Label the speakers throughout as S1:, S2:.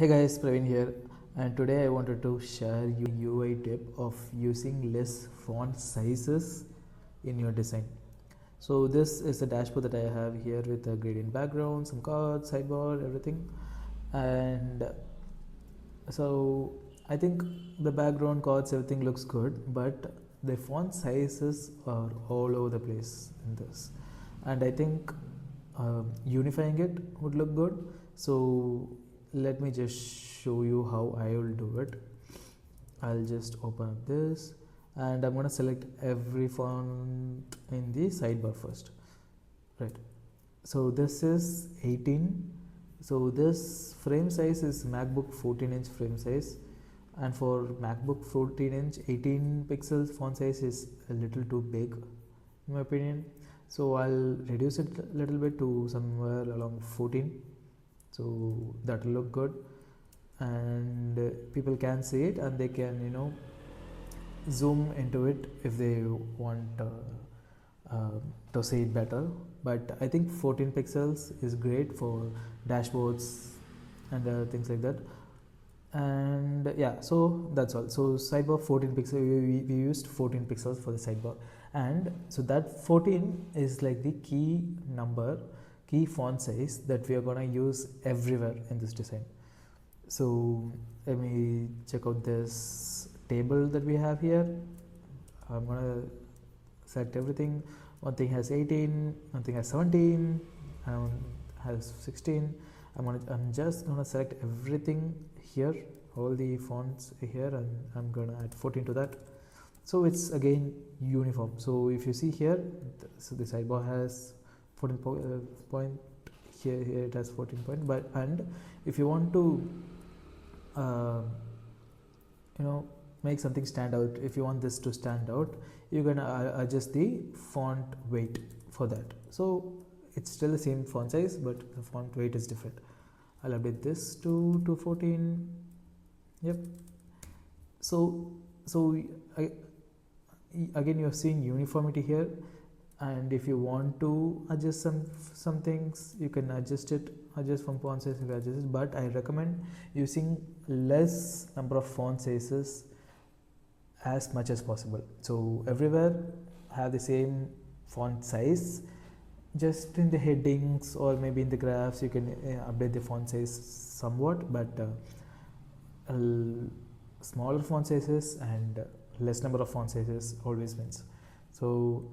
S1: Hey guys, Praveen here, and today I wanted to share you a UI tip of using less font sizes in your design. So this is the dashboard that I have here with a gradient background, some cards, sidebar, everything. And so I think the background cards, everything looks good, but the font sizes are all over the place in this. And I think unifying it would look good. So let me just show you how I will do it. I'll just open up this and I'm going to select every font in the sidebar first. Right. So this is 18. So this frame size is MacBook 14-inch frame size, and for MacBook 14-inch 18 pixels font size is a little too big in my opinion. So I'll reduce it a little bit to somewhere along 14. So that will look good, and people can see it and they can zoom into it if they want to see it better. But I think 14 pixels is great for dashboards and things like that. And yeah, so that's all. So sidebar 14 pixels, we used 14 pixels for the sidebar, and so that 14 is like the key number, key font size that we are going to use everywhere in this design. So let me check out this table that we have here. I'm going to select everything. One thing has 18, one thing has 17, and has 16. I'm just going to select everything here, all the fonts here, and I'm going to add 14 to that. So it's again uniform. So if you see here, so the sidebar has 14 point, here it has 14 point, but and if you want to make something stand out, if you want this to stand out, you're gonna adjust the font weight for that. So it's still the same font size, but the font weight is different. I'll update this to 14. Yep. So again you're seeing uniformity here, and if you want to adjust some things, you can adjust from font size, you can adjust it, but I recommend using less number of font sizes as much as possible. So everywhere have the same font size. Just in the headings or maybe in the graphs you can update the font size somewhat, but smaller font sizes and less number of font sizes always wins. So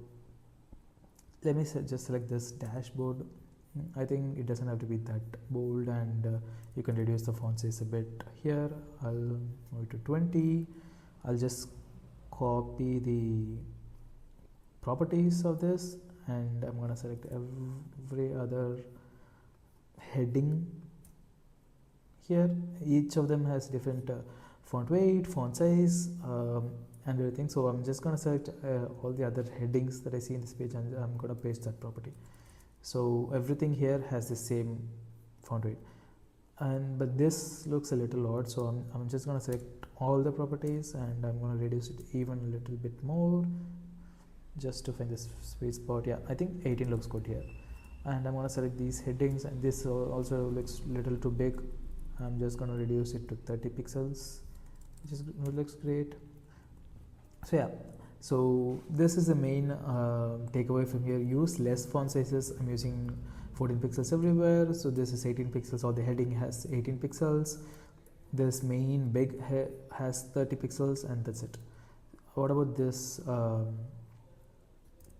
S1: let me just select this dashboard. I think it doesn't have to be that bold, and you can reduce the font size a bit here. I'll move it to 20. I'll just copy the properties of this, and I'm going to select every other heading here. Each of them has different font weight, font size, and everything. So I'm just going to select all the other headings that I see in this page, and I'm going to paste that property. So everything here has the same font weight, but this looks a little odd, so I'm just going to select all the properties, and I'm going to reduce it even a little bit more just to find this sweet spot. Yeah, I think 18 looks good here, and I'm going to select these headings, and this also looks little too big. I'm just going to reduce it to 30 pixels, which looks great. So yeah, so this is the main takeaway from here. Use less font sizes. I'm using 14 pixels everywhere, so this is 18 pixels, or the heading has 18 pixels. This main big has 30 pixels, and that's it. What about this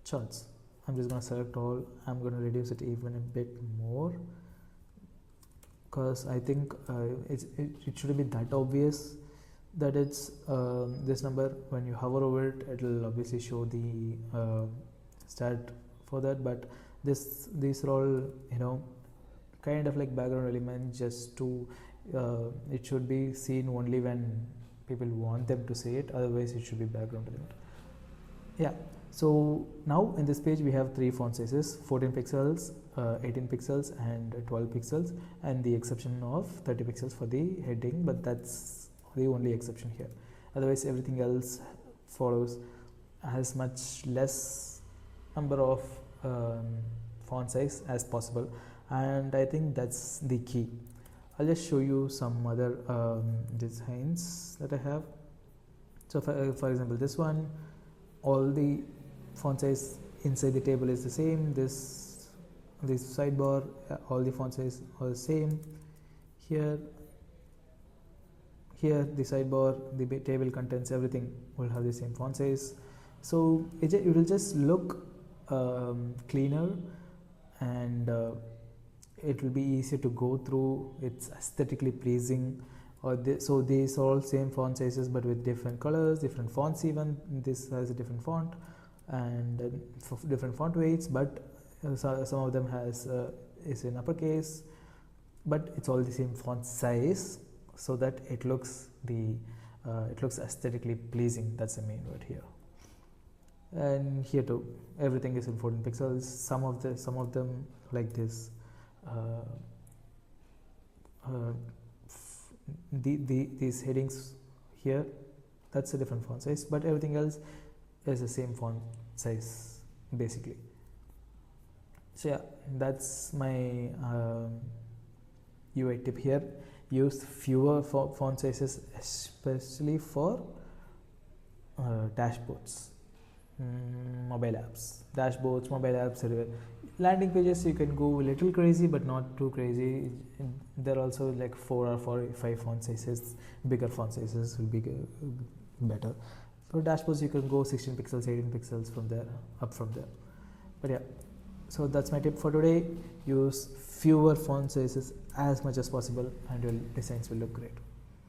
S1: charts? I'm just going to select all. I'm going to reduce it even a bit more, because I think it shouldn't be that obvious that it's this number. When you hover over it, it will obviously show the stat for that, but these are all kind of like background elements, just to it should be seen only when people want them to see it, otherwise it should be background element. Yeah, so now in this page we have 3 font sizes: 14 pixels, 18 pixels, and 12 pixels, and the exception of 30 pixels for the heading, but that's the only exception here. Otherwise everything else follows as much less number of font size as possible, and I think that's the key. I'll just show you some other designs that I have. So for example, this one, all the font size inside the table is the same. This sidebar, all the font size are the same. Here the sidebar, the table contents, everything will have the same font size. So it will just look cleaner, and it will be easier to go through. It's aesthetically pleasing. So these are all same font sizes but with different colors, different fonts. Even this has a different font and different font weights, but some of them is in uppercase, but it's all the same font size, so that it looks aesthetically pleasing. That's the main word here. And here too, everything is in 14 pixels. Some of them like this. These headings here, that's a different font size, but everything else is the same font size basically. So yeah, that's my UI tip here. Use fewer font sizes, especially for dashboards, mobile apps, mobile apps, everywhere. Landing pages, you can go a little crazy, but not too crazy. There are also like 4 or 5 font sizes. Bigger font sizes will be better. For dashboards, you can go 16 pixels, 18 pixels from there, up from there. But yeah, so that's my tip for today. Use fewer font sizes as much as possible, and your designs will look great.